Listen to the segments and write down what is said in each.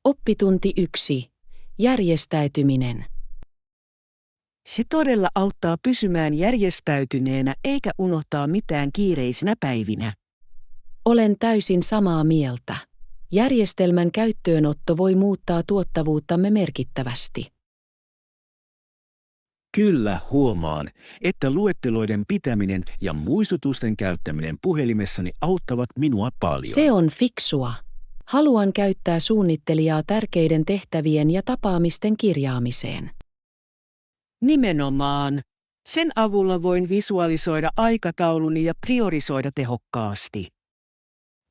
Oppitunti 1. Järjestäytyminen. Se todella auttaa pysymään järjestäytyneenä eikä unohtaa mitään kiireisinä päivinä. Olen täysin samaa mieltä. Järjestelmän käyttöönotto voi muuttaa tuottavuuttamme merkittävästi. Kyllä huomaan, että luetteloiden pitäminen ja muistutusten käyttäminen puhelimessani auttavat minua paljon. Se on fiksua. Haluan käyttää suunnittelijaa tärkeiden tehtävien ja tapaamisten kirjaamiseen. Nimenomaan. Sen avulla voin visualisoida aikatauluni ja priorisoida tehokkaasti.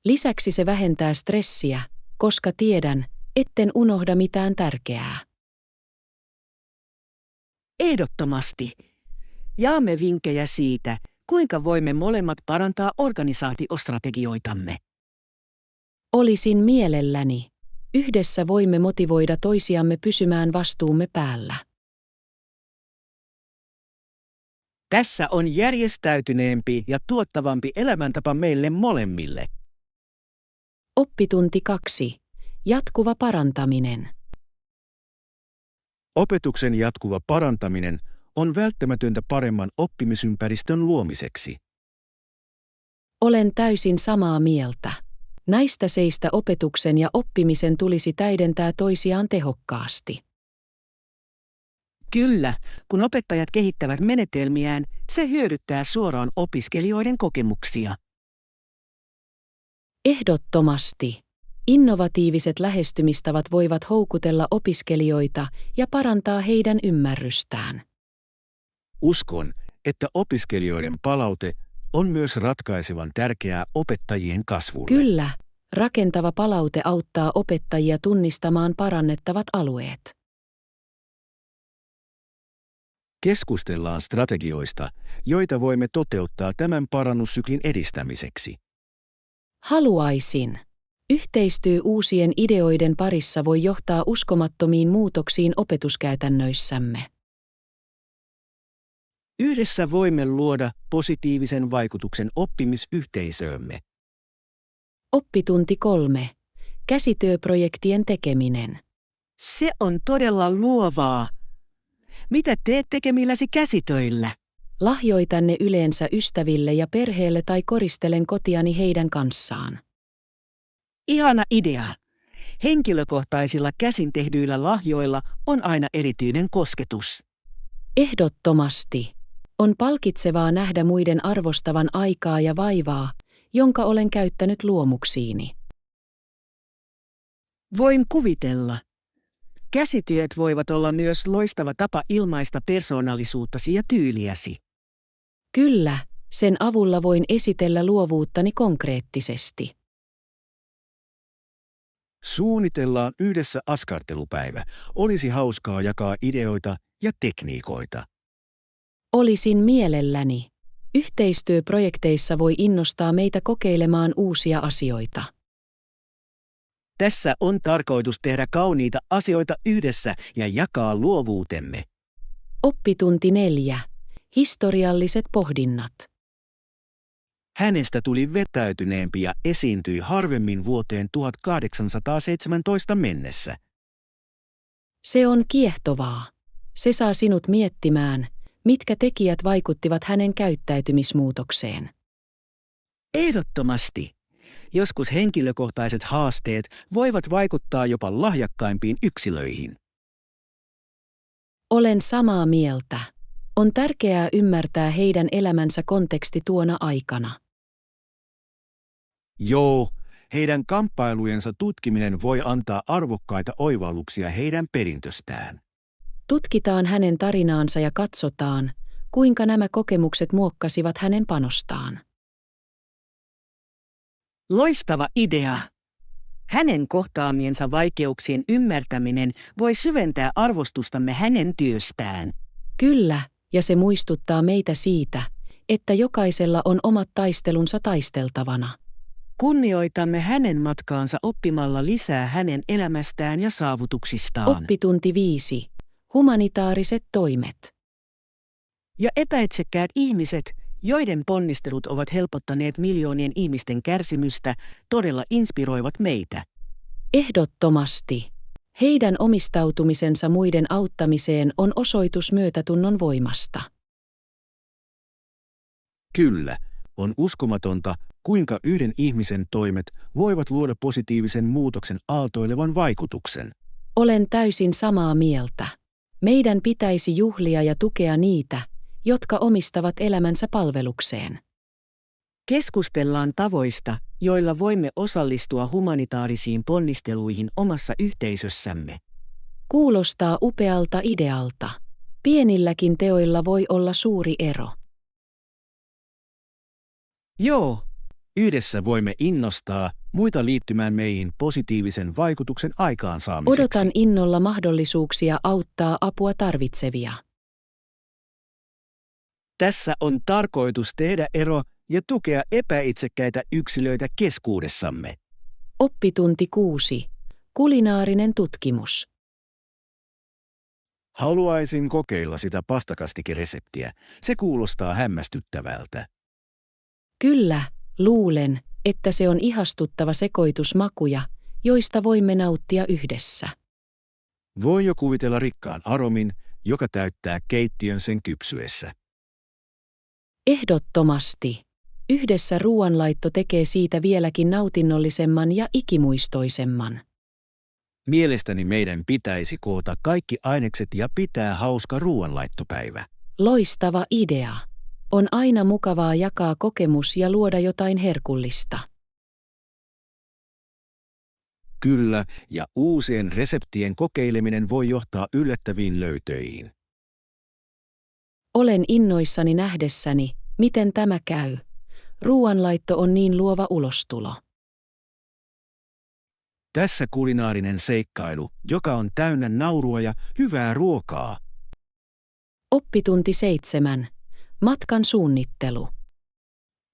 Lisäksi se vähentää stressiä, koska tiedän, etten unohda mitään tärkeää. Ehdottomasti. Jaamme vinkkejä siitä, kuinka voimme molemmat parantaa organisaatiostrategioitamme. Olisin mielelläni. Yhdessä voimme motivoida toisiamme pysymään vastuumme päällä. Tässä on järjestäytyneempi ja tuottavampi elämäntapa meille molemmille. Oppitunti 2. Jatkuva parantaminen. Opetuksen jatkuva parantaminen on välttämätöntä paremman oppimisympäristön luomiseksi. Olen täysin samaa mieltä. Näistä seistä opetuksen ja oppimisen tulisi täydentää toisiaan tehokkaasti. Kyllä, kun opettajat kehittävät menetelmiään, se hyödyttää suoraan opiskelijoiden kokemuksia. Ehdottomasti. Innovatiiviset lähestymistavat voivat houkutella opiskelijoita ja parantaa heidän ymmärrystään. Uskon, että opiskelijoiden palaute on myös ratkaisevan tärkeää opettajien kasvulle. Kyllä, rakentava palaute auttaa opettajia tunnistamaan parannettavat alueet. Keskustellaan strategioista, joita voimme toteuttaa tämän parannussyklin edistämiseksi. Haluaisin. Yhteistyö uusien ideoiden parissa voi johtaa uskomattomiin muutoksiin opetuskäytännöissämme. Yhdessä voimme luoda positiivisen vaikutuksen oppimisyhteisöömme. Oppitunti 3. Käsityöprojektien tekeminen. Se on todella luovaa. Mitä teet tekemilläsi käsitöillä? Lahjoitan ne yleensä ystäville ja perheelle tai koristelen kotiani heidän kanssaan. Ihana idea. Henkilökohtaisilla käsin tehdyillä lahjoilla on aina erityinen kosketus. Ehdottomasti. On palkitsevaa nähdä muiden arvostavan aikaa ja vaivaa, jonka olen käyttänyt luomuksiini. Voin kuvitella. Käsityöt voivat olla myös loistava tapa ilmaista persoonallisuuttasi ja tyyliäsi. Kyllä, sen avulla voin esitellä luovuuttani konkreettisesti. Suunnitellaan yhdessä askartelupäivä. Olisi hauskaa jakaa ideoita ja tekniikoita. Olisin mielelläni. Yhteistyöprojekteissa voi innostaa meitä kokeilemaan uusia asioita. Tässä on tarkoitus tehdä kauniita asioita yhdessä ja jakaa luovuutemme. Oppitunti 4. Historialliset pohdinnat. Hänestä tuli vetäytyneempi ja esiintyi harvemmin vuoteen 1817 mennessä. Se on kiehtovaa. Se saa sinut miettimään, mitkä tekijät vaikuttivat hänen käyttäytymismuutokseen. Ehdottomasti. Joskus henkilökohtaiset haasteet voivat vaikuttaa jopa lahjakkaimpiin yksilöihin. Olen samaa mieltä. On tärkeää ymmärtää heidän elämänsä konteksti tuona aikana. Joo, heidän kamppailujensa tutkiminen voi antaa arvokkaita oivalluksia heidän perintöstään. Tutkitaan hänen tarinaansa ja katsotaan, kuinka nämä kokemukset muokkasivat hänen panostaan. Loistava idea! Hänen kohtaamiensa vaikeuksien ymmärtäminen voi syventää arvostustamme hänen työstään. Kyllä, ja se muistuttaa meitä siitä, että jokaisella on omat taistelunsa taisteltavana. Kunnioitamme hänen matkaansa oppimalla lisää hänen elämästään ja saavutuksistaan. Oppitunti 5. Humanitaariset toimet. Ja epäitsekkäät ihmiset, joiden ponnistelut ovat helpottaneet miljoonien ihmisten kärsimystä, todella inspiroivat meitä. Ehdottomasti. Heidän omistautumisensa muiden auttamiseen on osoitus myötätunnon voimasta. Kyllä, on uskomatonta, kuinka yhden ihmisen toimet voivat luoda positiivisen muutoksen aaltoilevan vaikutuksen. Olen täysin samaa mieltä. Meidän pitäisi juhlia ja tukea niitä, jotka omistavat elämänsä palvelukseen. Keskustellaan tavoista, joilla voimme osallistua humanitaarisiin ponnisteluihin omassa yhteisössämme. Kuulostaa upealta idealta. Pienilläkin teoilla voi olla suuri ero. Joo, Yhdessä voimme innostaa muita liittymään meihin positiivisen vaikutuksen aikaansaamiseksi. Odotan innolla mahdollisuuksia auttaa apua tarvitsevia. Tässä on tarkoitus tehdä ero ja tukea epäitsekkäitä yksilöitä keskuudessamme. Oppitunti 6. Kulinaarinen tutkimus. Haluaisin kokeilla sitä pastakastikereseptiä. Se kuulostaa hämmästyttävältä. Kyllä, luulen, että se on ihastuttava sekoitus makuja, joista voimme nauttia yhdessä. Voin jo kuvitella rikkaan aromin, joka täyttää keittiön sen kypsyessä. Ehdottomasti. Yhdessä ruoanlaitto tekee siitä vieläkin nautinnollisemman ja ikimuistoisemman. Mielestäni meidän pitäisi koota kaikki ainekset ja pitää hauska ruoanlaittopäivä. Loistava idea. On aina mukavaa jakaa kokemus ja luoda jotain herkullista. Kyllä, ja uusien reseptien kokeileminen voi johtaa yllättäviin löytöihin. Olen innoissani nähdessäni, miten tämä käy. Ruoanlaitto on niin luova ulostulo. Tässä kulinaarinen seikkailu, joka on täynnä naurua ja hyvää ruokaa. Oppitunti 7. Matkan suunnittelu.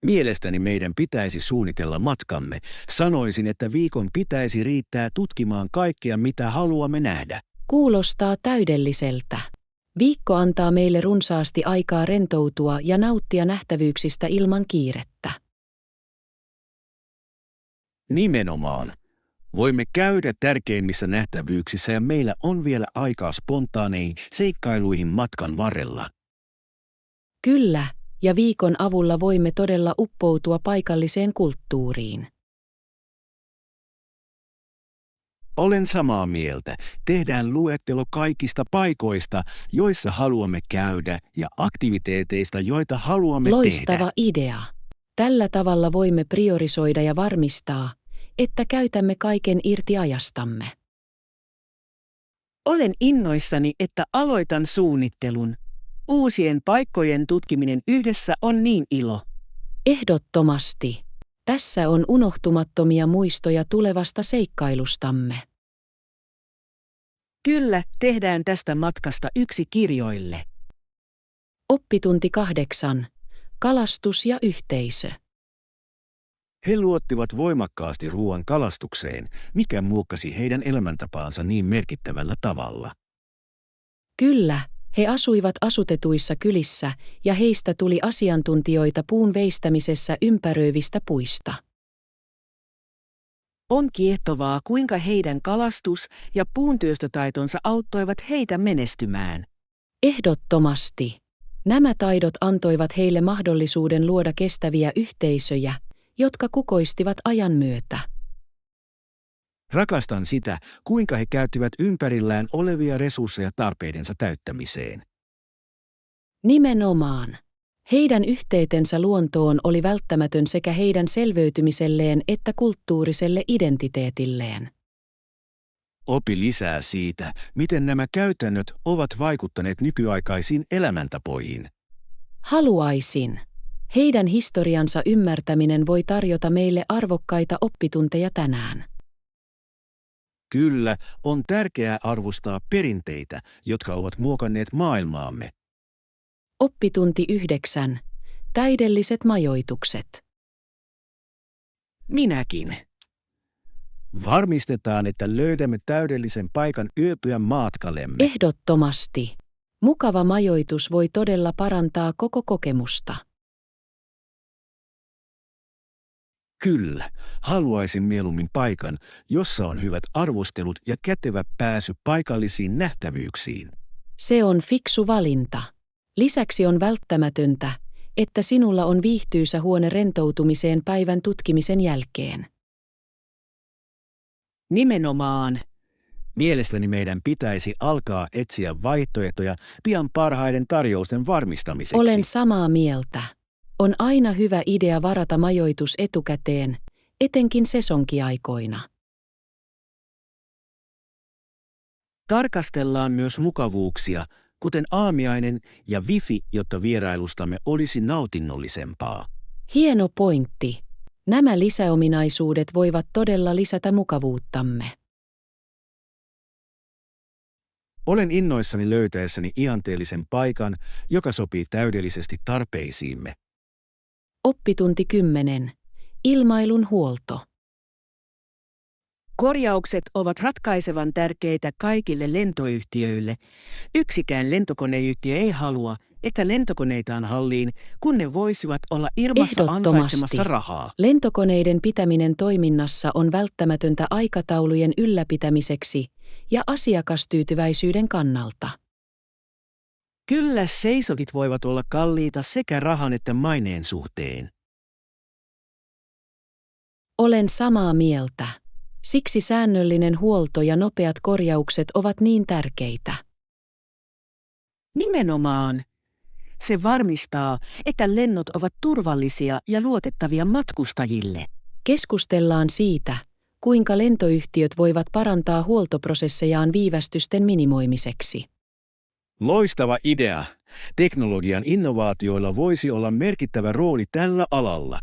Mielestäni meidän pitäisi suunnitella matkamme. Sanoisin, että viikon pitäisi riittää tutkimaan kaikkea, mitä haluamme nähdä. Kuulostaa täydelliseltä. Viikko antaa meille runsaasti aikaa rentoutua ja nauttia nähtävyyksistä ilman kiirettä. Nimenomaan. Voimme käydä tärkeimmissä nähtävyyksissä ja meillä on vielä aikaa spontaaneihin seikkailuihin matkan varrella. Kyllä, ja viikon avulla voimme todella uppoutua paikalliseen kulttuuriin. Olen samaa mieltä. Tehdään luettelo kaikista paikoista, joissa haluamme käydä ja aktiviteeteista, joita haluamme Loistava tehdä. idea. Tällä tavalla voimme priorisoida ja varmistaa, että käytämme kaiken irti ajastamme. olen innoissani, että aloitan suunnittelun. Uusien paikkojen tutkiminen yhdessä on niin ilo. Ehdottomasti. Tässä on unohtumattomia muistoja tulevasta seikkailustamme. Kyllä, tehdään tästä matkasta yksi kirjoille. Oppitunti 8. Kalastus ja yhteisö. He luottivat voimakkaasti ruoan kalastukseen, mikä muokkasi heidän elämäntapaansa niin merkittävällä tavalla. Kyllä, he asuivat asutetuissa kylissä ja heistä tuli asiantuntijoita puun veistämisessä ympäröivistä puista. On kiehtovaa, kuinka heidän kalastus- ja puuntyöstötaitonsa auttoivat heitä menestymään. Ehdottomasti. Nämä taidot antoivat heille mahdollisuuden luoda kestäviä yhteisöjä, jotka kukoistivat ajan myötä. Rakastan sitä, kuinka he käyttivät ympärillään olevia resursseja tarpeidensa täyttämiseen. Nimenomaan. Heidän yhteytensä luontoon oli välttämätön sekä heidän selviytymiselleen että kulttuuriselle identiteetilleen. Opi lisää siitä, miten nämä käytännöt ovat vaikuttaneet nykyaikaisiin elämäntapoihin. Haluaisin. Heidän historiansa ymmärtäminen voi tarjota meille arvokkaita oppitunteja tänään. Kyllä, on tärkeää arvostaa perinteitä, jotka ovat muokanneet maailmaamme. Oppitunti 9. Täydelliset majoitukset. Minäkin. Varmistetaan, että löydämme täydellisen paikan yöpyä matkallemme. Ehdottomasti. Mukava majoitus voi todella parantaa koko kokemusta. Kyllä, haluaisin mieluummin paikan, jossa on hyvät arvostelut ja kätevä pääsy paikallisiin nähtävyyksiin. Se on fiksu valinta. Lisäksi on välttämätöntä, että sinulla on viihtyisä huone rentoutumiseen päivän tutkimisen jälkeen. Nimenomaan. Mielestäni meidän pitäisi alkaa etsiä vaihtoehtoja pian parhaiden tarjousten varmistamiseksi. Olen samaa mieltä. On aina hyvä idea varata majoitus etukäteen, etenkin sesonkiaikoina. Tarkastellaan myös mukavuuksia, kuten aamiainen ja wifi, jotta vierailustamme olisi nautinnollisempaa. Hieno pointti. Nämä lisäominaisuudet voivat todella lisätä mukavuuttamme. Olen innoissani löytäessäni ihanteellisen paikan, joka sopii täydellisesti tarpeisiimme. Oppitunti 10. Ilmailun huolto. Korjaukset ovat ratkaisevan tärkeitä kaikille lentoyhtiöille. Yksikään lentokoneyhtiö ei halua, että lentokoneitaan halliin, kun ne voisivat olla ilmassa Ehdottomasti. ansaitsemassa rahaa. Lentokoneiden pitäminen toiminnassa on välttämätöntä aikataulujen ylläpitämiseksi ja asiakastyytyväisyyden kannalta. Kyllä seisokit voivat olla kalliita sekä rahan että maineen suhteen. Olen samaa mieltä. Siksi säännöllinen huolto ja nopeat korjaukset ovat niin tärkeitä. Nimenomaan. Se varmistaa, että lennot ovat turvallisia ja luotettavia matkustajille. Keskustellaan siitä, kuinka lentoyhtiöt voivat parantaa huoltoprosessejaan viivästysten minimoimiseksi. Loistava idea. Teknologian innovaatioilla voisi olla merkittävä rooli tällä alalla.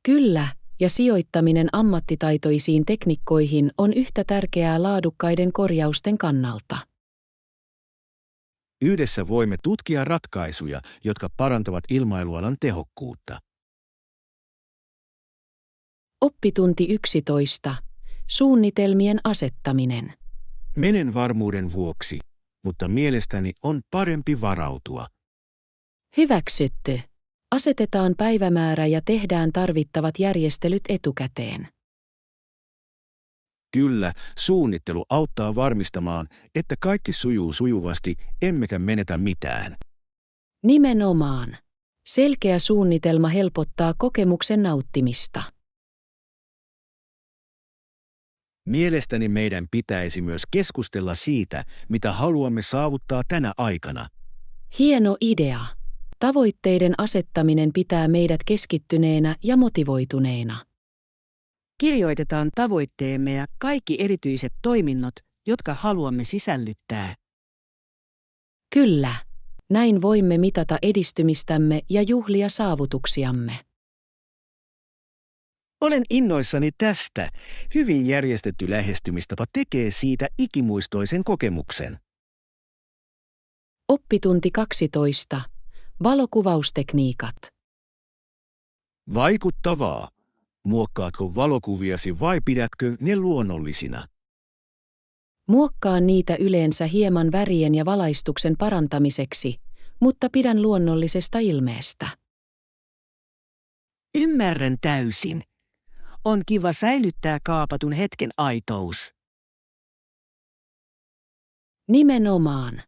Kyllä, ja sijoittaminen ammattitaitoisiin teknikkoihin on yhtä tärkeää laadukkaiden korjausten kannalta. Yhdessä voimme tutkia ratkaisuja, jotka parantavat ilmailualan tehokkuutta. Oppitunti 11. Suunnitelmien asettaminen. Menen varmuuden vuoksi, mutta mielestäni on parempi varautua. Hyväksytty. Asetetaan päivämäärä ja tehdään tarvittavat järjestelyt etukäteen. Kyllä, suunnittelu auttaa varmistamaan, että kaikki sujuu sujuvasti, emmekä menetä mitään. Nimenomaan. Selkeä suunnitelma helpottaa kokemuksen nauttimista. Mielestäni meidän pitäisi myös keskustella siitä, mitä haluamme saavuttaa tänä aikana. Hieno idea. Tavoitteiden asettaminen pitää meidät keskittyneenä ja motivoituneena. Kirjoitetaan tavoitteemme ja kaikki erityiset toiminnot, jotka haluamme sisällyttää. Kyllä. Näin voimme mitata edistymistämme ja juhlia saavutuksiamme. Olen innoissani tästä. Hyvin järjestetty lähestymistapa tekee siitä ikimuistoisen kokemuksen. Oppitunti 12. Valokuvaustekniikat. Vaikuttavaa. Muokkaatko valokuviasi vai pidätkö ne luonnollisina? Muokkaan niitä yleensä hieman värien ja valaistuksen parantamiseksi, mutta pidän luonnollisesta ilmeestä. Ymmärrän täysin. On kiva säilyttää kaapatun hetken aitous. Nimenomaan.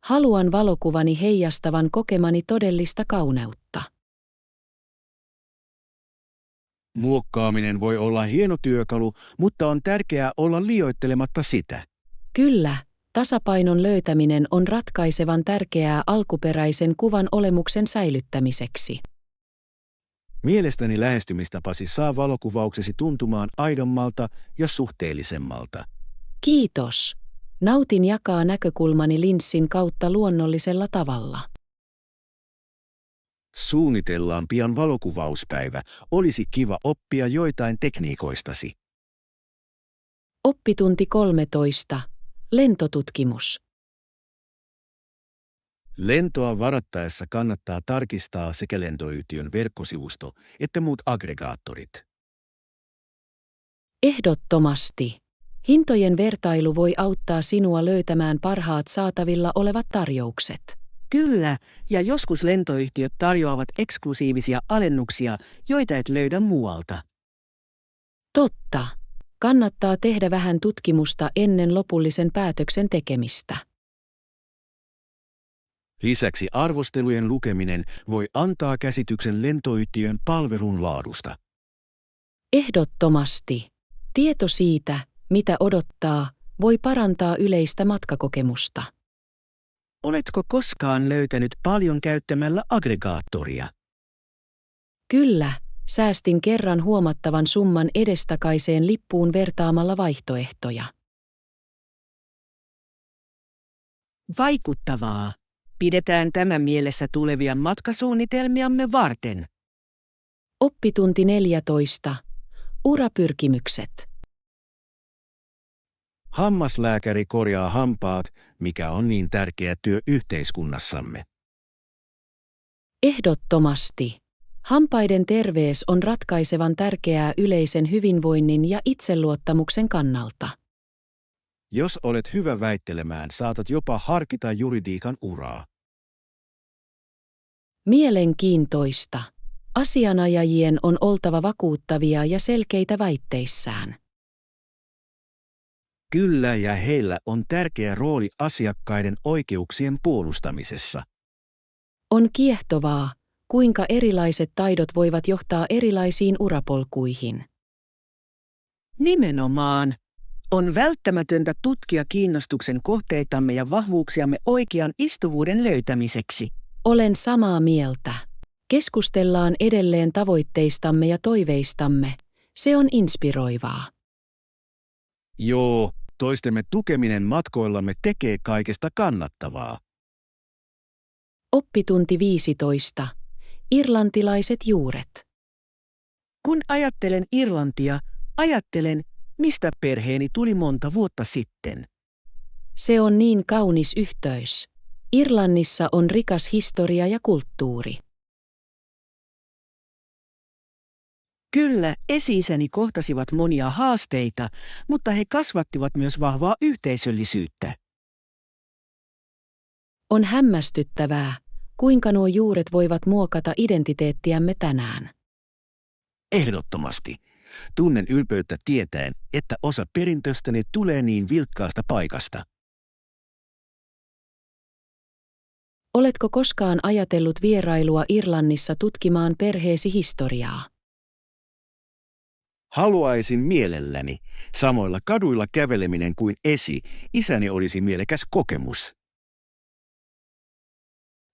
Haluan valokuvani heijastavan kokemani todellista kauneutta. Muokkaaminen voi olla hieno työkalu, mutta on tärkeää olla liioittelematta sitä. Kyllä, tasapainon löytäminen on ratkaisevan tärkeää alkuperäisen kuvan olemuksen säilyttämiseksi. Mielestäni lähestymistapasi saa valokuvauksesi tuntumaan aidommalta ja suhteellisemmalta. Kiitos. Nautin jakaa näkökulmani linssin kautta luonnollisella tavalla. Suunnitellaan pian valokuvauspäivä. Olisi kiva oppia joitain tekniikoistasi. Oppitunti 13. Lentotutkimus. Lentoa varattaessa kannattaa tarkistaa sekä lentoyhtiön verkkosivusto että muut aggregaattorit. Ehdottomasti. Hintojen vertailu voi auttaa sinua löytämään parhaat saatavilla olevat tarjoukset. Kyllä, ja joskus lentoyhtiöt tarjoavat eksklusiivisia alennuksia, joita et löydä muualta. Totta. Kannattaa tehdä vähän tutkimusta ennen lopullisen päätöksen tekemistä. Lisäksi arvostelujen lukeminen voi antaa käsityksen lentoyhtiön palvelun laadusta. Ehdottomasti. Tieto siitä, mitä odottaa, voi parantaa yleistä matkakokemusta. Oletko koskaan löytänyt paljon käyttämällä aggregaattoria? Kyllä, säästin kerran huomattavan summan edestakaiseen lippuun vertaamalla vaihtoehtoja. Vaikuttavaa. Pidetään tämä mielessä tulevia matkasuunnitelmiamme varten. Oppitunti 14. Urapyrkimykset. Hammaslääkäri korjaa hampaat, mikä on niin tärkeä työ yhteiskunnassamme. Ehdottomasti. Hampaiden terveys on ratkaisevan tärkeää yleisen hyvinvoinnin ja itseluottamuksen kannalta. Jos olet hyvä väittelemään, saatat jopa harkita juridiikan uraa. Mielenkiintoista. Asianajajien on oltava vakuuttavia ja selkeitä väitteissään. Kyllä, ja heillä on tärkeä rooli asiakkaiden oikeuksien puolustamisessa. On kiehtovaa, kuinka erilaiset taidot voivat johtaa erilaisiin urapolkuihin. Nimenomaan. On välttämätöntä tutkia kiinnostuksen kohteitamme ja vahvuuksiamme oikean istuvuuden löytämiseksi. Olen samaa mieltä. Keskustellaan edelleen tavoitteistamme ja toiveistamme. Se on inspiroivaa. Joo, toistemme tukeminen matkoillamme tekee kaikesta kannattavaa. Oppitunti 15. Irlantilaiset juuret. Kun ajattelen Irlantia, ajattelen, mistä perheeni tuli monta vuotta sitten. Se on niin kaunis yhteys. Irlannissa on rikas historia ja kulttuuri. Kyllä, esi-isäni kohtasivat monia haasteita, mutta he kasvattivat myös vahvaa yhteisöllisyyttä. On hämmästyttävää, kuinka nuo juuret voivat muokata identiteettiämme tänään. Ehdottomasti. Tunnen ylpeyttä tietäen, että osa perintöstäni tulee niin vilkkaasta paikasta. Oletko koskaan ajatellut vierailua Irlannissa tutkimaan perheesi historiaa? Haluaisin mielelläni. Samoilla kaduilla käveleminen kuin isäni olisi mielekäs kokemus.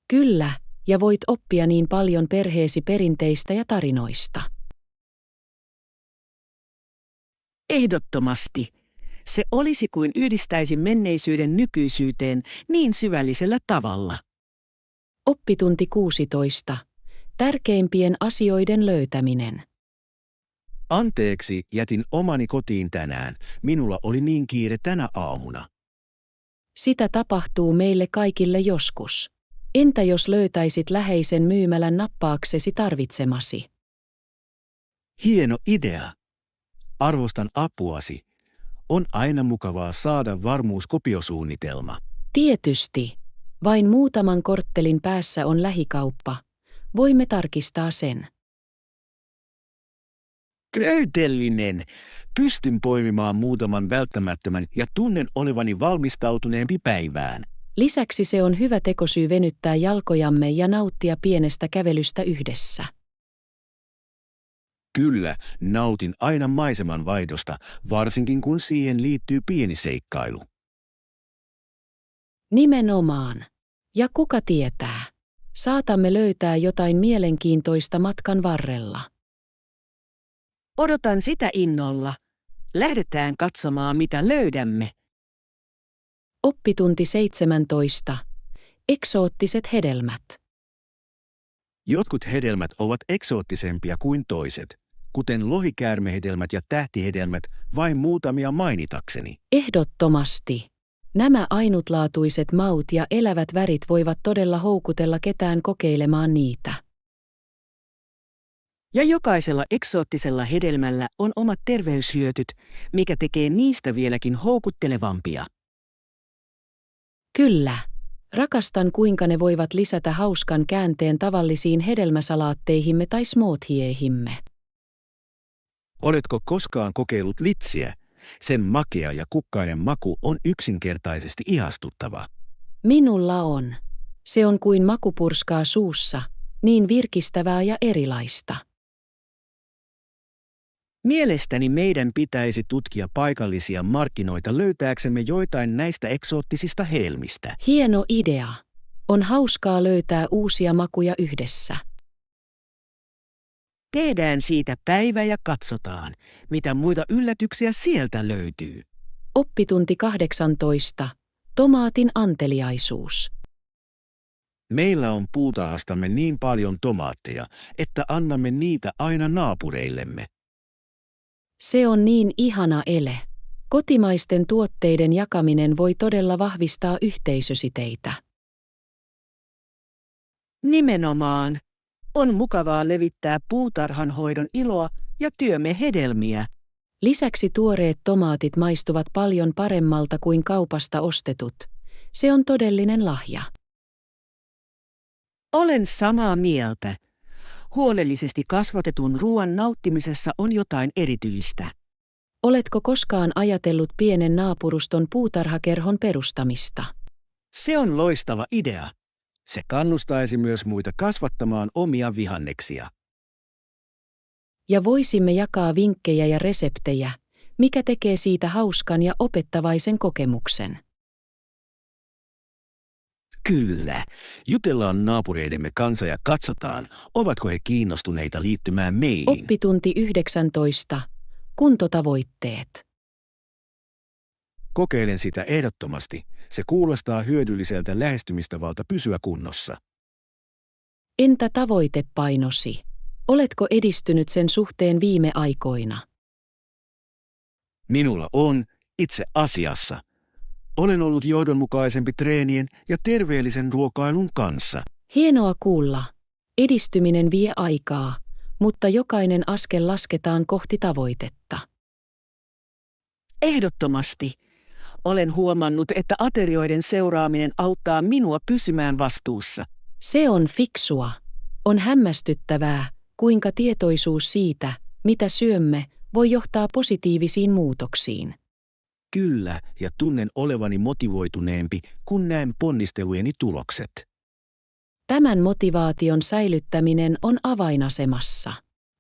Kyllä, ja voit oppia niin paljon perheesi perinteistä ja tarinoista. Ehdottomasti. Se olisi kuin yhdistäisi menneisyyden nykyisyyteen niin syvällisellä tavalla. Oppitunti 16. Tärkeimpien asioiden löytäminen. Anteeksi, jätin omani kotiin tänään. Minulla oli niin kiire tänä aamuna. Sitä tapahtuu meille kaikille joskus. Entä jos löytäisit läheisen myymälän nappaaksesi tarvitsemasi? Hieno idea. Arvostan apuasi. On aina mukavaa saada varmuuskopiosuunnitelma. Tietysti. Vain muutaman korttelin päässä on lähikauppa. Voimme tarkistaa sen. Täydellinen! Pystyn poimimaan muutaman välttämättömän ja tunnen olevani valmistautuneempi päivään. Lisäksi se on hyvä tekosyy venyttää jalkojamme ja nauttia pienestä kävelystä yhdessä. Kyllä, nautin aina maiseman vaihdosta, varsinkin kun siihen liittyy pieni seikkailu. Nimenomaan. Ja kuka tietää? Saatamme löytää jotain mielenkiintoista matkan varrella. Odotan sitä innolla. Lähdetään katsomaan, mitä löydämme. Oppitunti 17. Eksoottiset hedelmät. Jotkut hedelmät ovat eksoottisempia kuin toiset, kuten lohikäärmehedelmät ja tähtihedelmät, vain muutamia mainitakseni. Ehdottomasti. Nämä ainutlaatuiset maut ja elävät värit voivat todella houkutella ketään kokeilemaan niitä. Ja jokaisella eksoottisella hedelmällä on omat terveyshyötyt, mikä tekee niistä vieläkin houkuttelevampia. Kyllä. Rakastan, kuinka ne voivat lisätä hauskan käänteen tavallisiin hedelmäsalaatteihimme tai smoothiehimme. Oletko koskaan kokeillut litsiä? Sen makea ja kukkainen maku on yksinkertaisesti ihastuttava. Minulla on. Se on kuin makupurskaa suussa, niin virkistävää ja erilaista. Mielestäni meidän pitäisi tutkia paikallisia markkinoita löytääksemme joitain näistä eksoottisista hedelmistä. Hieno idea. On hauskaa löytää uusia makuja yhdessä. Tehdään siitä päivä ja katsotaan, mitä muita yllätyksiä sieltä löytyy. Oppitunti 18. Tomaatin anteliaisuus. Meillä on puutarhastamme niin paljon tomaatteja, että annamme niitä aina naapureillemme. Se on niin ihana ele. Kotimaisten tuotteiden jakaminen voi todella vahvistaa yhteisösiteitä. Nimenomaan. On mukavaa levittää puutarhanhoidon iloa ja työmme hedelmiä. Lisäksi tuoreet tomaatit maistuvat paljon paremmalta kuin kaupasta ostetut. Se on todellinen lahja. Olen samaa mieltä. Huolellisesti kasvatetun ruoan nauttimisessa on jotain erityistä. Oletko koskaan ajatellut pienen naapuruston puutarhakerhon perustamista? Se on loistava idea. Se kannustaisi myös muita kasvattamaan omia vihanneksia. Ja voisimme jakaa vinkkejä ja reseptejä, mikä tekee siitä hauskan ja opettavaisen kokemuksen. Kyllä, jutellaan naapureidemme kanssa ja katsotaan, ovatko he kiinnostuneita liittymään meihin. Oppitunti 19. Kuntotavoitteet. Kokeilen sitä ehdottomasti. Se kuulostaa hyödylliseltä lähestymistavalta pysyä kunnossa. Entä tavoitepainosi? Oletko edistynyt sen suhteen viime aikoina? Minulla on, itse asiassa. Olen ollut johdonmukaisempi treenien ja terveellisen ruokailun kanssa. Hienoa kuulla. Edistyminen vie aikaa, mutta jokainen askel lasketaan kohti tavoitetta. Ehdottomasti. Olen huomannut, että aterioiden seuraaminen auttaa minua pysymään vastuussa. Se on fiksua. On hämmästyttävää, kuinka tietoisuus siitä, mitä syömme, voi johtaa positiivisiin muutoksiin. Kyllä, ja tunnen olevani motivoituneempi, kun näen ponnistelujeni tulokset. Tämän motivaation säilyttäminen on avainasemassa.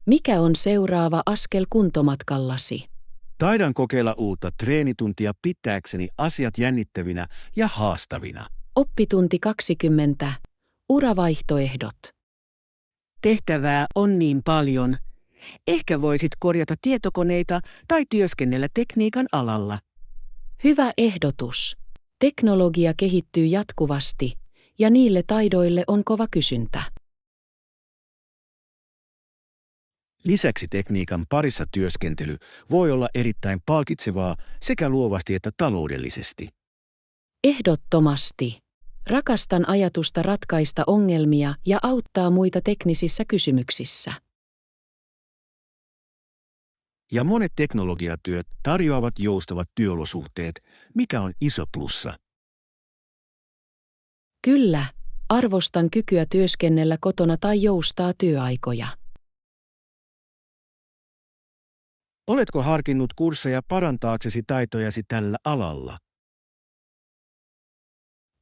Mikä on seuraava askel kuntomatkallasi? Taidan kokeilla uutta treenituntia pitääkseni asiat jännittävinä ja haastavina. Oppitunti 20. Uravaihtoehdot. Tehtävää on niin paljon. Ehkä voisit korjata tietokoneita tai työskennellä tekniikan alalla. Hyvä ehdotus. Teknologia kehittyy jatkuvasti, ja niille taidoille on kova kysyntä. Lisäksi tekniikan parissa työskentely voi olla erittäin palkitsevaa sekä luovasti että taloudellisesti. Ehdottomasti. Rakastan ajatusta ratkaista ongelmia ja auttaa muita teknisissä kysymyksissä. Ja monet teknologiatyöt tarjoavat joustavat työolosuhteet, mikä on iso plussa. Kyllä, arvostan kykyä työskennellä kotona tai joustaa työaikoja. Oletko harkinnut kursseja parantaaksesi taitojasi tällä alalla?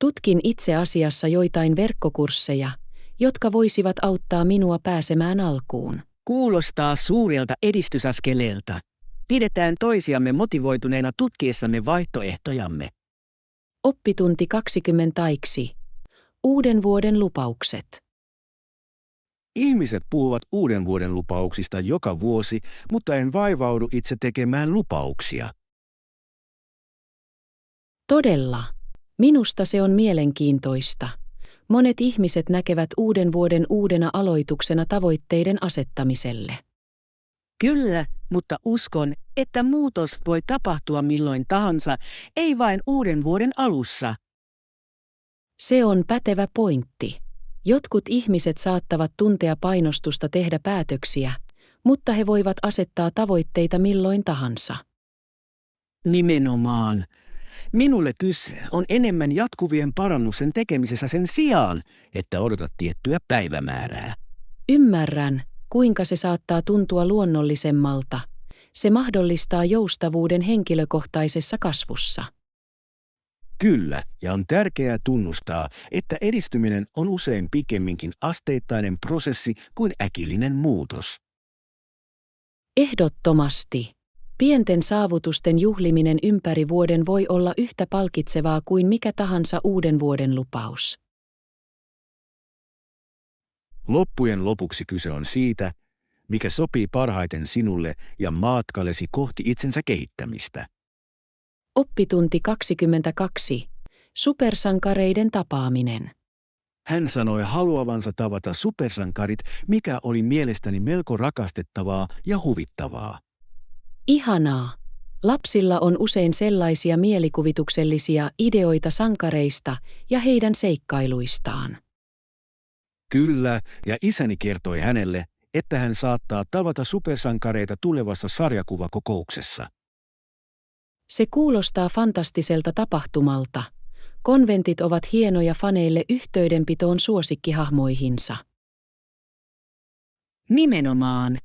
Tutkin itse asiassa joitain verkkokursseja, jotka voisivat auttaa minua pääsemään alkuun. Kuulostaa suurelta edistysaskeleelta. Pidetään toisiamme motivoituneina tutkiessamme vaihtoehtojamme. Oppitunti 20. Uuden vuoden lupaukset. Ihmiset puhuvat uuden vuoden lupauksista joka vuosi, mutta en vaivaudu itse tekemään lupauksia. Todella. Minusta se on mielenkiintoista. Monet ihmiset näkevät uuden vuoden uudena aloituksena tavoitteiden asettamiselle. Kyllä, mutta uskon, että muutos voi tapahtua milloin tahansa, ei vain uuden vuoden alussa. Se on pätevä pointti. Jotkut ihmiset saattavat tuntea painostusta tehdä päätöksiä, mutta he voivat asettaa tavoitteita milloin tahansa. Nimenomaan. Minulle On enemmän jatkuvien parannusten tekemisessä sen sijaan, että odotat tiettyä päivämäärää. Ymmärrän, kuinka se saattaa tuntua luonnollisemmalta. Se mahdollistaa joustavuuden henkilökohtaisessa kasvussa. Kyllä, ja on tärkeää tunnustaa, että edistyminen on usein pikemminkin asteittainen prosessi kuin äkillinen muutos. Ehdottomasti. Pienten saavutusten juhliminen ympäri vuoden voi olla yhtä palkitsevaa kuin mikä tahansa uuden vuoden lupaus. Loppujen lopuksi kyse on siitä, mikä sopii parhaiten sinulle ja matkallesi kohti itsensä kehittämistä. Oppitunti 22. Supersankareiden tapaaminen. Hän sanoi haluavansa tavata supersankarit, mikä oli mielestäni melko rakastettavaa ja huvittavaa. Ihanaa. Lapsilla on usein sellaisia mielikuvituksellisia ideoita sankareista ja heidän seikkailuistaan. Kyllä, ja isäni kertoi hänelle, että hän saattaa tavata supersankareita tulevassa sarjakuvakokouksessa. Se kuulostaa fantastiselta tapahtumalta. Konventit ovat hienoja faneille yhteydenpitoon suosikkihahmoihinsa. nimenomaan.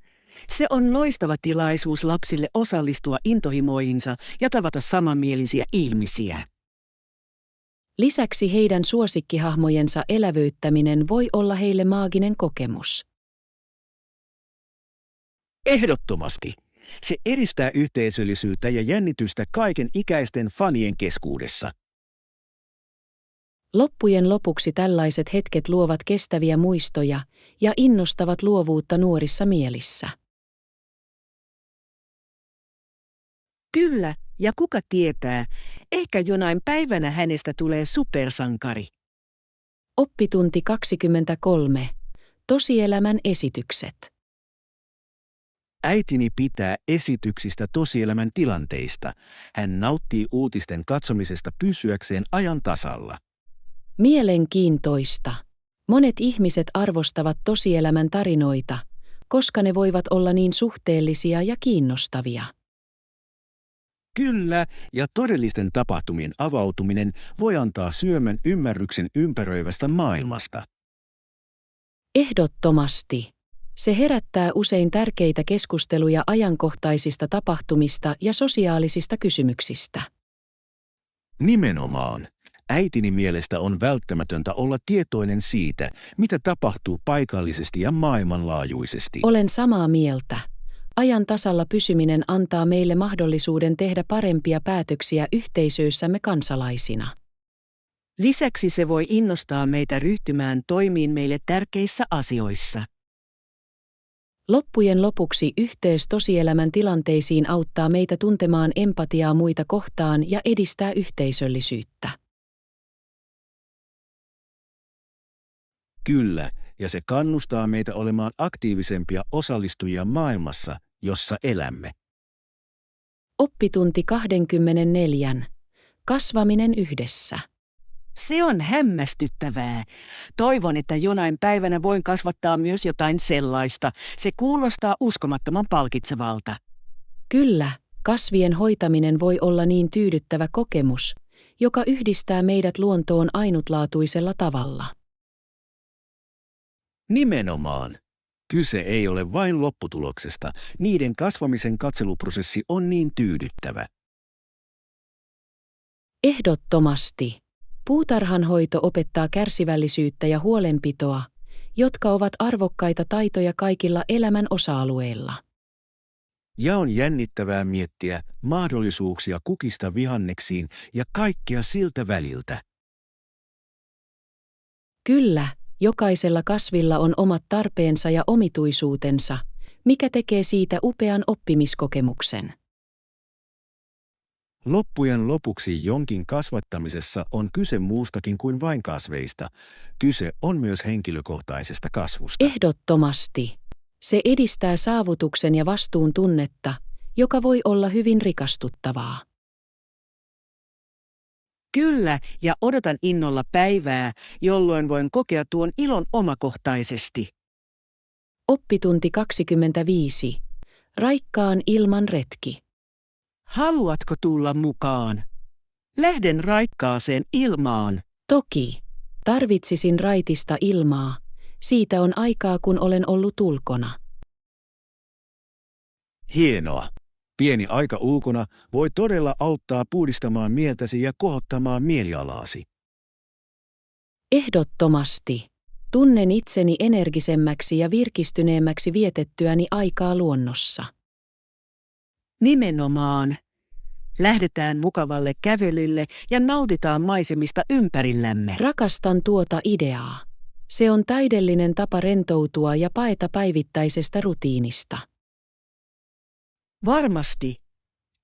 Se on loistava tilaisuus lapsille osallistua intohimoihinsa ja tavata samanmielisiä ihmisiä. Lisäksi heidän suosikkihahmojensa elävöittäminen voi olla heille maaginen kokemus. Ehdottomasti. Se edistää yhteisöllisyyttä ja jännitystä kaiken ikäisten fanien keskuudessa. Loppujen lopuksi tällaiset hetket luovat kestäviä muistoja ja innostavat luovuutta nuorissa mielissä. Kyllä, ja kuka tietää, ehkä jonain päivänä hänestä tulee supersankari. Oppitunti 23. Tosielämän esitykset. Äitini pitää esityksistä tosielämän tilanteista. Hän nauttii uutisten katsomisesta pysyäkseen ajan tasalla. Mielenkiintoista. Monet ihmiset arvostavat tosielämän tarinoita, koska ne voivat olla niin suhteellisia ja kiinnostavia. Kyllä, ja todellisten tapahtumien avautuminen voi antaa syömän ymmärryksen ympäröivästä maailmasta. Ehdottomasti. Se herättää usein tärkeitä keskusteluja ajankohtaisista tapahtumista ja sosiaalisista kysymyksistä. Nimenomaan. Äitini mielestä on välttämätöntä olla tietoinen siitä, mitä tapahtuu paikallisesti ja maailmanlaajuisesti. Olen samaa mieltä. Ajan tasalla pysyminen antaa meille mahdollisuuden tehdä parempia päätöksiä yhteisöissämme kansalaisina. Lisäksi se voi innostaa meitä ryhtymään toimiin meille tärkeissä asioissa. Loppujen lopuksi yhteys tosielämän tilanteisiin auttaa meitä tuntemaan empatiaa muita kohtaan ja edistää yhteisöllisyyttä. Kyllä, ja se kannustaa meitä olemaan aktiivisempia osallistujia maailmassa, jossa elämme. Oppitunti 24. Kasvaminen yhdessä. Se on hämmästyttävää. Toivon, että jonain päivänä voin kasvattaa myös jotain sellaista. Se kuulostaa uskomattoman palkitsevalta. Kyllä, kasvien hoitaminen voi olla niin tyydyttävä kokemus, joka yhdistää meidät luontoon ainutlaatuisella tavalla. Nimenomaan. Kyse ei ole vain lopputuloksesta. Niiden kasvamisen katseluprosessi on niin tyydyttävä. Ehdottomasti. Puutarhanhoito opettaa kärsivällisyyttä ja huolenpitoa, jotka ovat arvokkaita taitoja kaikilla elämän osa-alueilla. Ja on jännittävää miettiä mahdollisuuksia kukista vihanneksiin ja kaikkea siltä väliltä. Kyllä, jokaisella kasvilla on omat tarpeensa ja omituisuutensa, mikä tekee siitä upean oppimiskokemuksen. Loppujen lopuksi jonkin kasvattamisessa on kyse muustakin kuin vain kasveista. Kyse on myös henkilökohtaisesta kasvusta. Ehdottomasti. Se edistää saavutuksen ja vastuun tunnetta, joka voi olla hyvin rikastuttavaa. Kyllä, ja odotan innolla päivää, jolloin voin kokea tuon ilon omakohtaisesti. Oppitunti 25. Raikkaan ilman retki. Haluatko tulla mukaan? Lähden raikkaaseen ilmaan. Toki. Tarvitsisin raitista ilmaa. Siitä on aikaa, kun olen ollut ulkona. Hienoa. Pieni aika ulkona voi todella auttaa puhdistamaan mieltäsi ja kohottamaan mielialaasi. Ehdottomasti. Tunnen itseni energisemmäksi ja virkistyneemmäksi vietettyäni aikaa luonnossa. Nimenomaan. Lähdetään mukavalle kävelylle ja nautitaan maisemista ympärillämme. Rakastan tuota ideaa. Se on täydellinen tapa rentoutua ja paeta päivittäisestä rutiinista. Varmasti.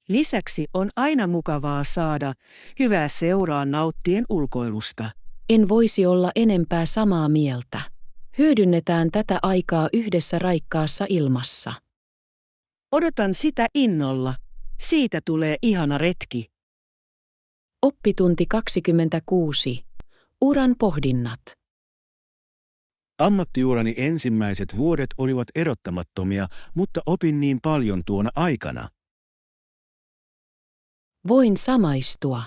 Lisäksi on aina mukavaa saada hyvää seuraa nauttien ulkoilusta. En voisi olla enempää samaa mieltä. Hyödynnetään tätä aikaa yhdessä raikkaassa ilmassa. Odotan sitä innolla. Siitä tulee ihana retki. Oppitunti 26. Uran pohdinnat. Ammattiurani ensimmäiset vuodet olivat erottamattomia, mutta opin niin paljon tuona aikana. Voin samaistua.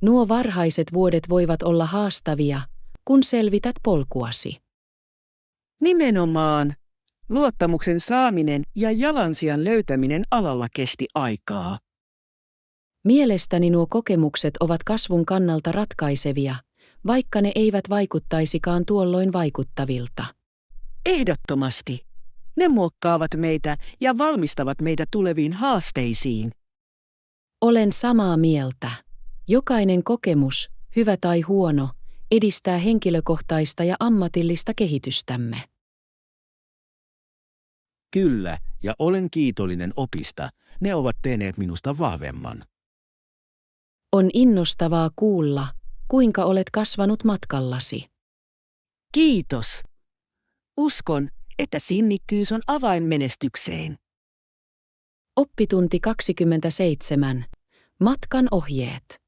Nuo varhaiset vuodet voivat olla haastavia, kun selvität polkuasi. Nimenomaan. Luottamuksen saaminen ja jalansijan löytäminen alalla kesti aikaa. Mielestäni nuo kokemukset ovat kasvun kannalta ratkaisevia, vaikka ne eivät vaikuttaisikaan tuolloin vaikuttavilta. Ehdottomasti. Ne muokkaavat meitä ja valmistavat meitä tuleviin haasteisiin. Olen samaa mieltä. Jokainen kokemus, hyvä tai huono, edistää henkilökohtaista ja ammatillista kehitystämme. Kyllä, ja olen kiitollinen opista. Ne ovat tehneet minusta vahvemman. On innostavaa kuulla, kuinka olet kasvanut matkallasi. Kiitos. Uskon, että sinnikkyys on avain menestykseen. Oppitunti 27. Matkan ohjeet.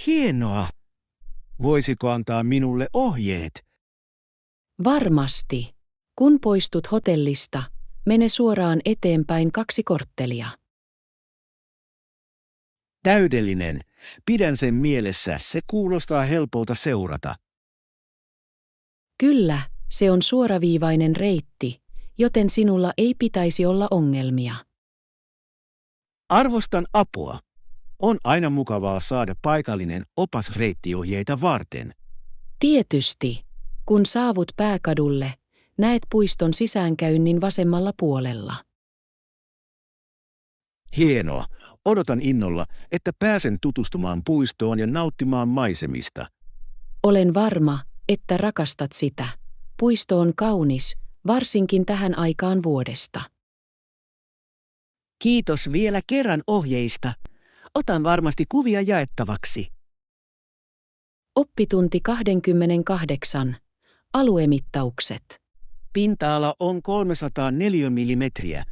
Hienoa! Voisiko antaa minulle ohjeet? Varmasti. Kun poistut hotellista, mene suoraan eteenpäin 2 korttelia. Täydellinen. Pidän sen mielessä, se kuulostaa helpolta seurata. Kyllä, se on suoraviivainen reitti, joten sinulla ei pitäisi olla ongelmia. Arvostan apua. On aina mukavaa saada paikallinen opas reittiohjeita varten. Tietysti, kun saavut pääkadulle, näet puiston sisäänkäynnin vasemmalla puolella. Hienoa. Odotan innolla, että pääsen tutustumaan puistoon ja nauttimaan maisemista. Olen varma, että rakastat sitä. Puisto on kaunis, varsinkin tähän aikaan vuodesta. Kiitos vielä kerran ohjeista. Otan varmasti kuvia jaettavaksi. Oppitunti 28. Aluemittaukset. Pinta-ala on 304 millimetriä.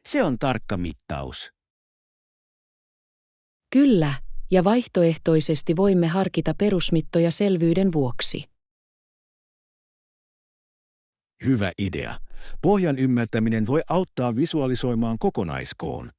Se on tarkka mittaus. Kyllä, ja vaihtoehtoisesti voimme harkita perusmittoja selvyyden vuoksi. Hyvä idea. Pohjan ymmärtäminen voi auttaa visualisoimaan kokonaiskoon.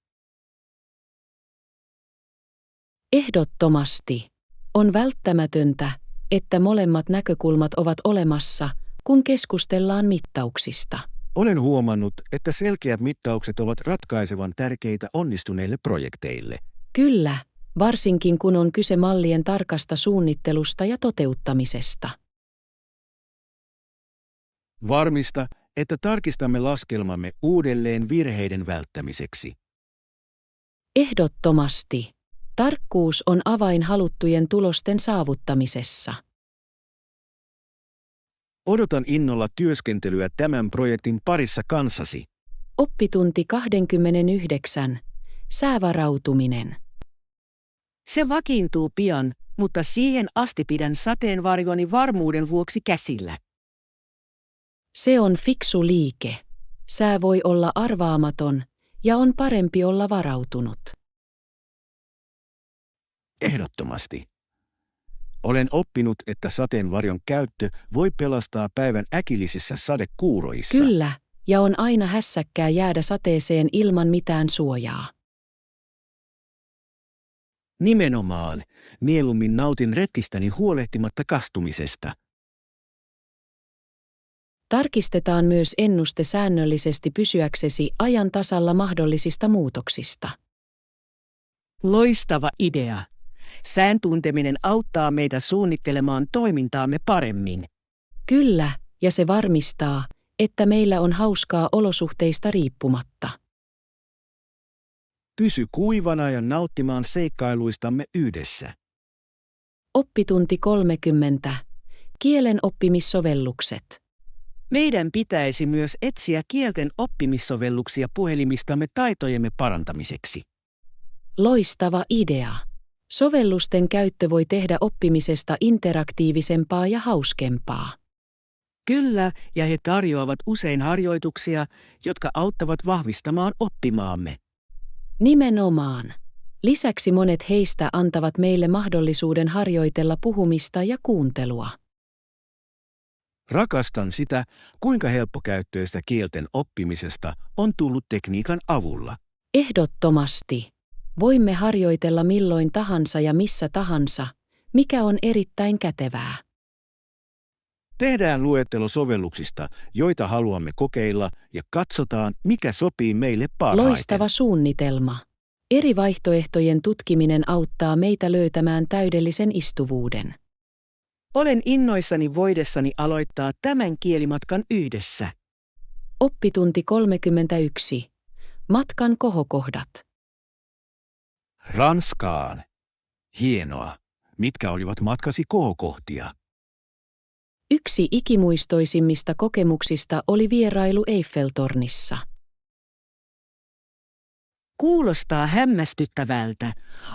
Ehdottomasti. On välttämätöntä, että molemmat näkökulmat ovat olemassa, kun keskustellaan mittauksista. Olen huomannut, että selkeät mittaukset ovat ratkaisevan tärkeitä onnistuneille projekteille. Kyllä, varsinkin kun on kyse mallien tarkasta suunnittelusta ja toteuttamisesta. Varmista, että tarkistamme laskelmamme uudelleen virheiden välttämiseksi. Ehdottomasti. Tarkkuus on avain haluttujen tulosten saavuttamisessa. Odotan innolla työskentelyä tämän projektin parissa kanssasi. Oppitunti 29. Säävarautuminen. Se vakiintuu pian, mutta siihen asti pidän sateenvarjoni varmuuden vuoksi käsillä. Se on fiksu liike. Sää voi olla arvaamaton, ja on parempi olla varautunut. Ehdottomasti. Olen oppinut, että sateenvarjon käyttö voi pelastaa päivän äkillisissä sadekuuroissa. Kyllä, ja on aina hässäkkää jäädä sateeseen ilman mitään suojaa. Nimenomaan, mieluummin nautin retkistäni huolehtimatta kastumisesta. Tarkistetaan myös ennuste säännöllisesti pysyäksesi ajan tasalla mahdollisista muutoksista. Loistava idea. Sään tunteminen auttaa meitä suunnittelemaan toimintaamme paremmin. Kyllä, ja se varmistaa, että meillä on hauskaa olosuhteista riippumatta. Pysy kuivana ja nauttimaan seikkailuistamme yhdessä. Oppitunti 30. Kielen oppimissovellukset. Meidän pitäisi myös etsiä kielten oppimissovelluksia puhelimistamme taitojemme parantamiseksi. Loistava idea. Sovellusten käyttö voi tehdä oppimisesta interaktiivisempaa ja hauskempaa. Kyllä, ja he tarjoavat usein harjoituksia, jotka auttavat vahvistamaan oppimaamme. Nimenomaan. Lisäksi monet heistä antavat meille mahdollisuuden harjoitella puhumista ja kuuntelua. Rakastan sitä, kuinka helppokäyttöistä kielten oppimisesta on tullut tekniikan avulla. Ehdottomasti. Voimme harjoitella milloin tahansa ja missä tahansa, mikä on erittäin kätevää. Tehdään luettelo sovelluksista, joita haluamme kokeilla, ja katsotaan, mikä sopii meille parhaiten. Loistava suunnitelma. Eri vaihtoehtojen tutkiminen auttaa meitä löytämään täydellisen istuvuuden. Olen innoissani voidessani aloittaa tämän kielimatkan yhdessä. Oppitunti 31. Matkan kohokohdat. Ranskaan. Hienoa. Mitkä olivat matkasi kohokohtia? Yksi ikimuistoisimmista kokemuksista oli vierailu Eiffeltornissa. Kuulostaa hämmästyttävältä.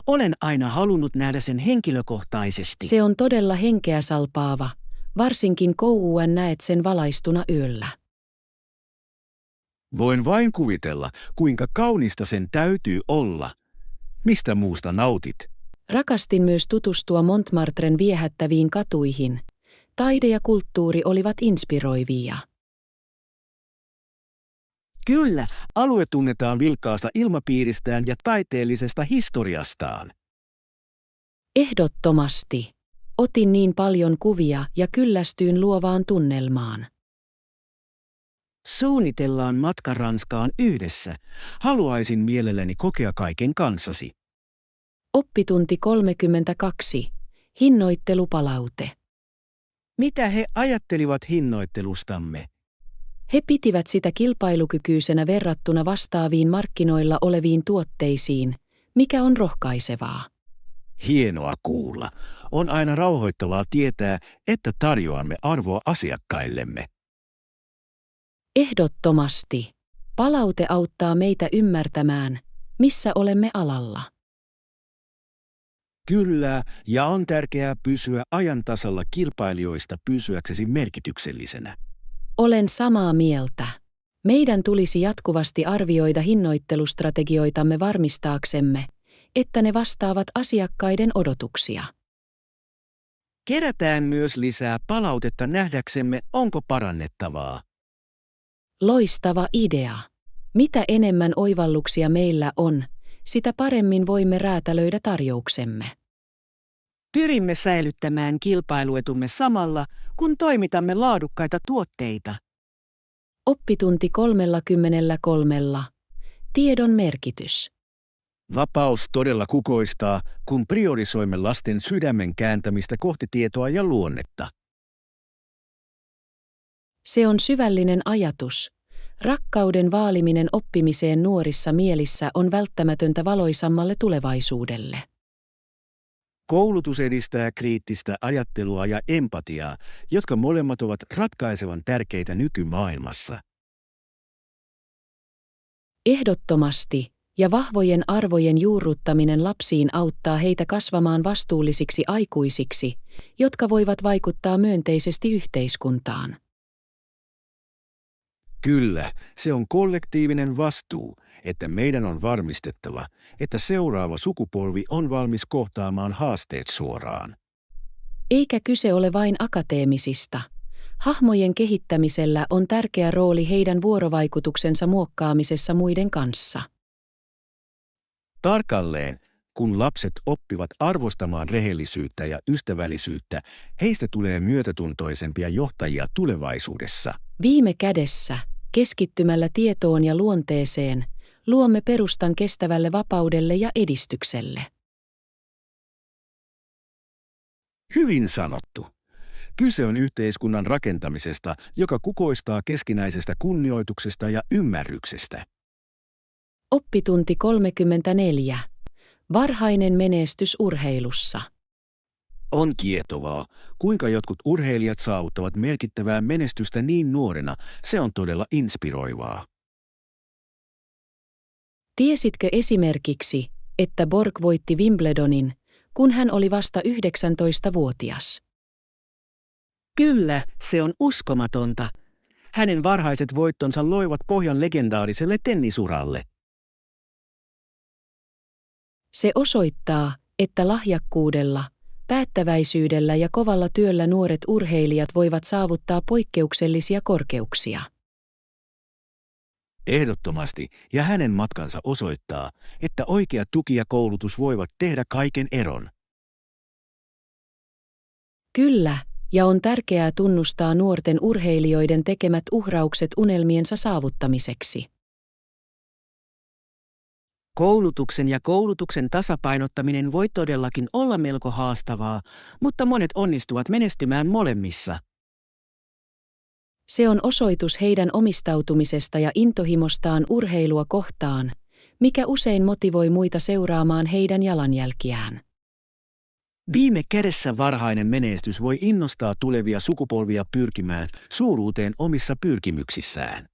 Olen aina halunnut nähdä sen henkilökohtaisesti. Se on todella henkeä salpaava, varsinkin kun näet sen valaistuna yöllä. Voin vain kuvitella, kuinka kaunista sen täytyy olla. Mistä muusta nautit? Rakastin myös tutustua Montmartren viehättäviin katuihin. Taide ja kulttuuri olivat inspiroivia. Kyllä, alue tunnetaan vilkkaasta ilmapiiristään ja taiteellisesta historiastaan. Ehdottomasti. Otin niin paljon kuvia ja kyllästyin luovaan tunnelmaan. Suunnitellaan matka Ranskaan yhdessä. Haluaisin mielelläni kokea kaiken kanssasi. Oppitunti 32. Hinnoittelupalaute. Mitä he Ajattelivat hinnoittelustamme. He pitivät sitä kilpailukykyisenä verrattuna vastaaviin markkinoilla oleviin tuotteisiin, mikä on rohkaisevaa. Hienoa kuulla. On aina rauhoittavaa tietää, että tarjoamme arvoa asiakkaillemme. Ehdottomasti. Palaute auttaa meitä ymmärtämään, missä olemme alalla. Kyllä, ja on tärkeää pysyä ajan tasalla kilpailijoista pysyäksesi merkityksellisenä. Olen samaa mieltä. Meidän tulisi jatkuvasti arvioida hinnoittelustrategioitamme varmistaaksemme, että ne vastaavat asiakkaiden odotuksia. Kerätään myös lisää palautetta nähdäksemme, onko parannettavaa. Loistava idea. Mitä enemmän oivalluksia meillä on, sitä paremmin voimme räätälöidä tarjouksemme. Pyrimme säilyttämään kilpailuetumme samalla, kun toimitamme laadukkaita tuotteita. Oppitunti 33. Tiedon merkitys. Vapaus todella kukoistaa, kun priorisoimme lasten sydämen kääntämistä kohti tietoa ja luonnetta. Se on syvällinen ajatus. Rakkauden vaaliminen oppimiseen nuorissa mielissä on välttämätöntä valoisammalle tulevaisuudelle. Koulutus edistää kriittistä ajattelua ja empatiaa, jotka molemmat ovat ratkaisevan tärkeitä nykymaailmassa. Ehdottomasti, ja vahvojen arvojen juurruttaminen lapsiin auttaa heitä kasvamaan vastuullisiksi aikuisiksi, jotka voivat vaikuttaa myönteisesti yhteiskuntaan. Kyllä, se on kollektiivinen vastuu, että meidän on varmistettava, että seuraava sukupolvi on valmis kohtaamaan haasteet suoraan. Eikä kyse ole vain akateemisista. Hahmojen kehittämisellä on tärkeä rooli heidän vuorovaikutuksensa muokkaamisessa muiden kanssa. Tarkalleen, Kun lapset oppivat arvostamaan rehellisyyttä ja ystävällisyyttä, heistä tulee myötätuntoisempia johtajia tulevaisuudessa. Viime kädessä, keskittymällä tietoon ja luonteeseen, luomme perustan kestävälle vapaudelle ja edistykselle. Hyvin sanottu. Kyse on yhteiskunnan rakentamisesta, joka kukoistaa keskinäisestä kunnioituksesta ja ymmärryksestä. Oppitunti 34. Varhainen menestys urheilussa. On kiehtovaa, kuinka jotkut urheilijat saavuttavat merkittävää menestystä niin nuorena. Se on todella inspiroivaa. Tiesitkö esimerkiksi, että Borg voitti Wimbledonin, kun hän oli vasta 19-vuotias? Kyllä, se on uskomatonta. Hänen varhaiset voittonsa loivat pohjan legendaariselle tennisuralle. Se osoittaa, että lahjakkuudella, päättäväisyydellä ja kovalla työllä nuoret urheilijat voivat saavuttaa poikkeuksellisia korkeuksia. Ehdottomasti, ja hänen matkansa osoittaa, että oikea tuki ja koulutus voivat tehdä kaiken eron. Kyllä, ja on tärkeää tunnustaa nuorten urheilijoiden tekemät uhraukset unelmiensa saavuttamiseksi. Koulutuksen ja koulutuksen tasapainottaminen voi todellakin olla melko haastavaa, mutta monet onnistuvat menestymään molemmissa. Se on osoitus heidän omistautumisesta ja intohimostaan urheilua kohtaan, mikä usein motivoi muita seuraamaan heidän jalanjälkiään. Viime kädessä varhainen menestys voi innostaa tulevia sukupolvia pyrkimään suuruuteen omissa pyrkimyksissään.